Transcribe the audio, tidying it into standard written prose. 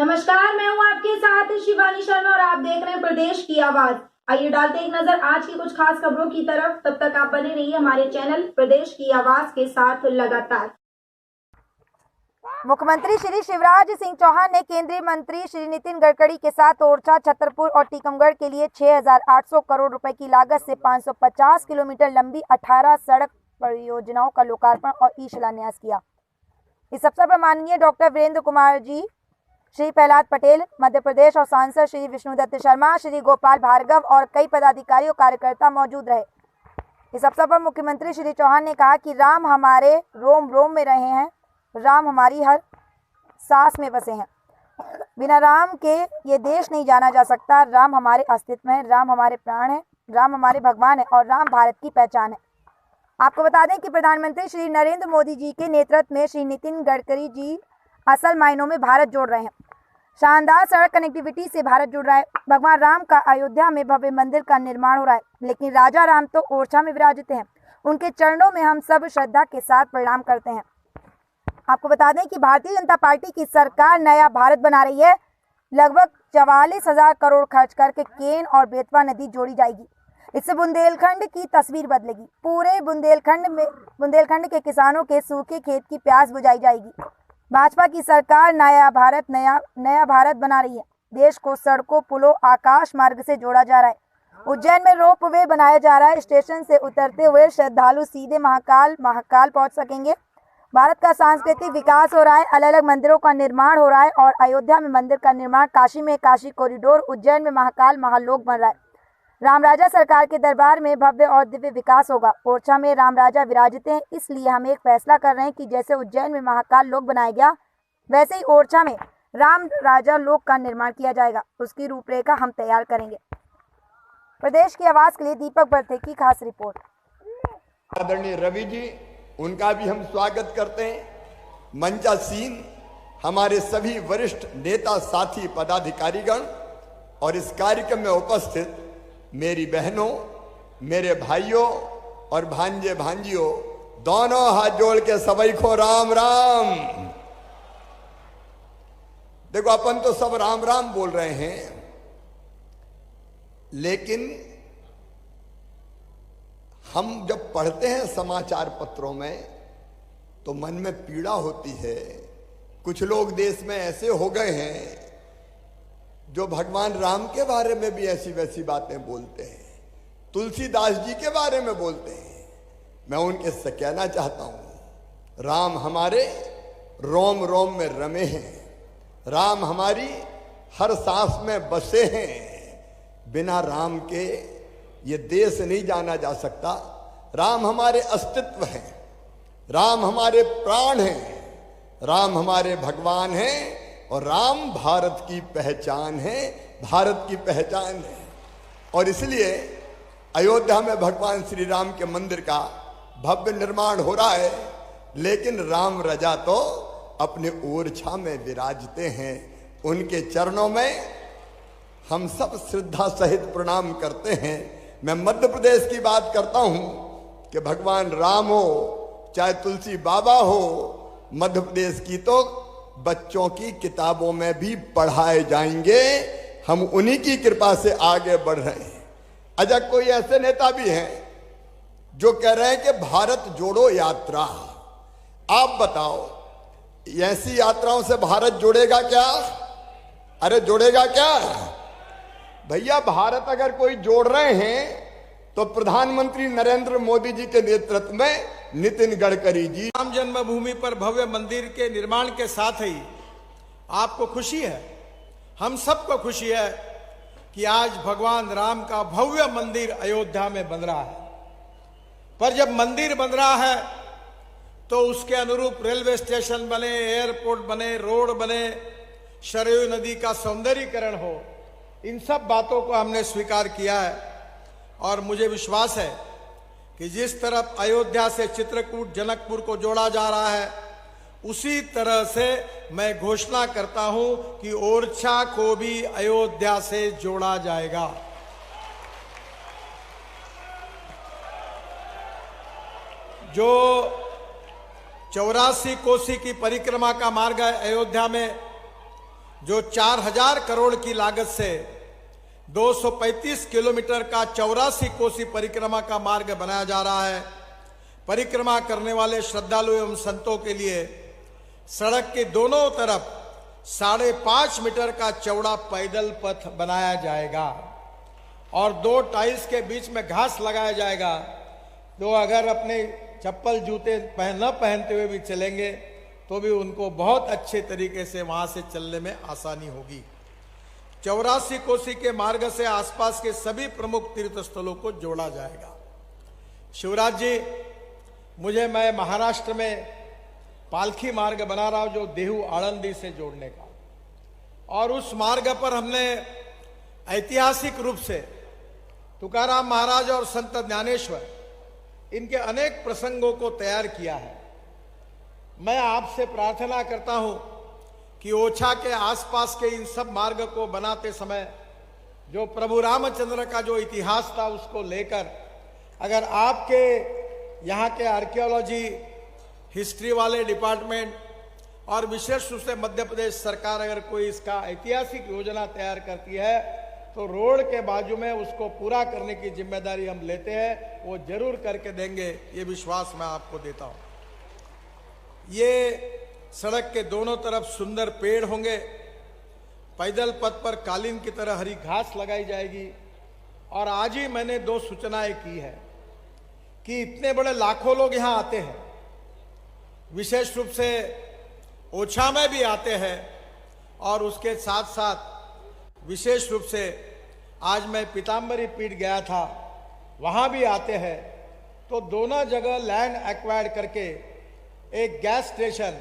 नमस्कार, मैं हूं आपके साथ शिवानी शर्मा और आप देख रहे हैं प्रदेश की आवाज। आइए डालते एक नजर आज की कुछ खास खबरों की तरफ। तब तक आप बने रहिए हमारे चैनल प्रदेश की आवाज के साथ लगातार। मुख्यमंत्री श्री शिवराज सिंह चौहान ने केंद्रीय मंत्री श्री नितिन गडकरी के साथ ओरछा, छतरपुर और टीकमगढ़ के लिए 6,800 करोड़ रुपए की लागत से 550 किलोमीटर लंबी 18 सड़क परियोजनाओं का लोकार्पण और ई शिलान्यास किया। इस अवसर पर माननीय डॉक्टर वीरेंद्र कुमार जी, श्री प्रहलाद पटेल मध्य प्रदेश और सांसद श्री विष्णुदत्त शर्मा, श्री गोपाल भार्गव और कई पदाधिकारी और कार्यकर्ता मौजूद रहे। इस अवसर पर मुख्यमंत्री श्री चौहान ने कहा कि राम हमारे रोम रोम में रहे हैं, राम हमारी हर सांस में बसे हैं। बिना राम के ये देश नहीं जाना जा सकता। राम हमारे अस्तित्व हैं, राम हमारे प्राण हैं, राम हमारे भगवान हैं और राम भारत की पहचान है। आपको बता दें कि प्रधानमंत्री श्री नरेंद्र मोदी जी के नेतृत्व में श्री नितिन गडकरी जी असल मायनों में भारत जोड़ रहे हैं। शानदार सड़क कनेक्टिविटी से भारत जुड़ रहा है। भगवान राम का अयोध्या में भव्य मंदिर का निर्माण हो रहा है, लेकिन राजा राम तो ओरछा में विराजित हैं। उनके चरणों में हम सब श्रद्धा के साथ प्रणाम करते हैं। आपको बता दें कि भारतीय जनता पार्टी की सरकार नया भारत बना रही है। लगभग 44,000 करोड़ खर्च करके केन और बेतवा नदी जोड़ी जाएगी। इससे बुंदेलखंड की तस्वीर बदलेगी। पूरे बुंदेलखंड के किसानों के सूखे खेत की प्यास बुझाई जाएगी। भाजपा की सरकार नया भारत बना रही है। देश को सड़कों, पुलों, आकाश मार्ग से जोड़ा जा रहा है। उज्जैन में रोप वे बनाया जा रहा है। स्टेशन से उतरते हुए श्रद्धालु सीधे महाकाल पहुंच सकेंगे। भारत का सांस्कृतिक विकास हो रहा है। अलग अलग मंदिरों का निर्माण हो रहा है और अयोध्या में मंदिर का निर्माण, काशी में काशी कॉरिडोर, उज्जैन में महाकाल महालोक बन रहा है। राम राजा सरकार के दरबार में भव्य और दिव्य विकास होगा। ओरछा में राम राजा विराजित हैं, इसलिए हम एक फैसला कर रहे हैं कि जैसे उज्जैन में महाकाल लोक बनाया गया, वैसे ही ओरछा में राम राजा लोक का निर्माण किया जाएगा। उसकी रूपरेखा हम तैयार करेंगे। प्रदेश की आवाज के लिए दीपक बर्थे की खास रिपोर्ट। आदरणीय रवि जी, उनका भी हम स्वागत करते हैं। मंचासीन हमारे सभी वरिष्ठ नेता, साथी, पदाधिकारीगण और इस कार्यक्रम में उपस्थित मेरी बहनों, मेरे भाइयों और भांजे भांजियों, दोनों हाथ जोड़ के सभी को राम राम। देखो, अपन तो सब राम राम बोल रहे हैं, लेकिन हम जब पढ़ते हैं समाचार पत्रों में तो मन में पीड़ा होती है। कुछ लोग देश में ऐसे हो गए हैं जो भगवान राम के बारे में भी ऐसी वैसी बातें बोलते हैं, तुलसीदास जी के बारे में बोलते हैं। मैं उनके से कहना चाहता हूं, राम हमारे रोम रोम में रमे हैं, राम हमारी हर सांस में बसे हैं। बिना राम के ये देश नहीं जाना जा सकता। राम हमारे अस्तित्व हैं, राम हमारे प्राण हैं, राम हमारे भगवान हैं और राम भारत की पहचान है, भारत की पहचान है। और इसलिए अयोध्या में भगवान श्री राम के मंदिर का भव्य निर्माण हो रहा है, लेकिन राम राजा तो अपने ओरछा में विराजते हैं। उनके चरणों में हम सब श्रद्धा सहित प्रणाम करते हैं। मैं मध्य प्रदेश की बात करता हूं कि भगवान राम हो चाहे तुलसी बाबा हो, मध्य प्रदेश की तो बच्चों की किताबों में भी पढ़ाए जाएंगे। हम उन्हीं की कृपा से आगे बढ़ रहे हैं। अच्छा, कोई ऐसे नेता भी हैं जो कह रहे हैं कि भारत जोड़ो यात्रा। आप बताओ, ऐसी यात्राओं से भारत जुड़ेगा क्या? अरे जुड़ेगा क्या भैया? भारत अगर कोई जोड़ रहे हैं तो प्रधानमंत्री नरेंद्र मोदी जी के नेतृत्व में नितिन गडकरी जी। राम जन्मभूमि पर भव्य मंदिर के निर्माण के साथ ही आपको खुशी है, हम सबको खुशी है कि आज भगवान राम का भव्य मंदिर अयोध्या में बन रहा है। पर जब मंदिर बन रहा है तो उसके अनुरूप रेलवे स्टेशन बने, एयरपोर्ट बने, रोड बने, सरयू नदी का सौंदर्यीकरण हो। इन सब बातों को हमने स्वीकार किया है और मुझे विश्वास है कि जिस तरफ अयोध्या से चित्रकूट, जनकपुर को जोड़ा जा रहा है, उसी तरह से मैं घोषणा करता हूं कि ओरछा को भी अयोध्या से जोड़ा जाएगा। जो 84 कोसी की परिक्रमा का मार्ग है अयोध्या में, जो 4000 करोड़ की लागत से 235 किलोमीटर का 84 कोसी परिक्रमा का मार्ग बनाया जा रहा है। परिक्रमा करने वाले श्रद्धालु एवं संतों के लिए सड़क के दोनों तरफ 5.5 मीटर का चौड़ा पैदल पथ बनाया जाएगा और 2 टाइल्स के बीच में घास लगाया जाएगा। तो अगर अपने चप्पल जूते न पहनते हुए भी चलेंगे तो भी उनको बहुत अच्छे तरीके से वहां से चलने में आसानी होगी। 84 कोसी के मार्ग से आसपास के सभी प्रमुख तीर्थ स्थलों को जोड़ा जाएगा। शिवराज जी, मैं महाराष्ट्र में पालखी मार्ग बना रहा हूं जो देहू आळंदी से जोड़ने का, और उस मार्ग पर हमने ऐतिहासिक रूप से तुकाराम महाराज और संत ज्ञानेश्वर इनके अनेक प्रसंगों को तैयार किया है। मैं आपसे प्रार्थना करता हूं कि ओछा के आसपास के इन सब मार्ग को बनाते समय जो प्रभु रामचंद्र का जो इतिहास था उसको लेकर, अगर आपके यहाँ के आर्कियोलॉजी हिस्ट्री वाले डिपार्टमेंट और विशेष रूप से मध्य प्रदेश सरकार अगर कोई इसका ऐतिहासिक योजना तैयार करती है तो रोड के बाजू में उसको पूरा करने की जिम्मेदारी हम लेते हैं, वो जरूर करके देंगे, ये विश्वास मैं आपको देता हूं। ये सड़क के दोनों तरफ सुंदर पेड़ होंगे, पैदल पथ पर कालीन की तरह हरी घास लगाई जाएगी। और आज ही मैंने 2 सूचनाएं की है कि इतने बड़े लाखों लोग यहां आते हैं, विशेष रूप से ओछा में भी आते हैं, और उसके साथ साथ विशेष रूप से आज मैं पीताम्बरी पीठ गया था, वहां भी आते हैं। तो दोनों जगह लैंड एक्वायर्ड करके एक गैस स्टेशन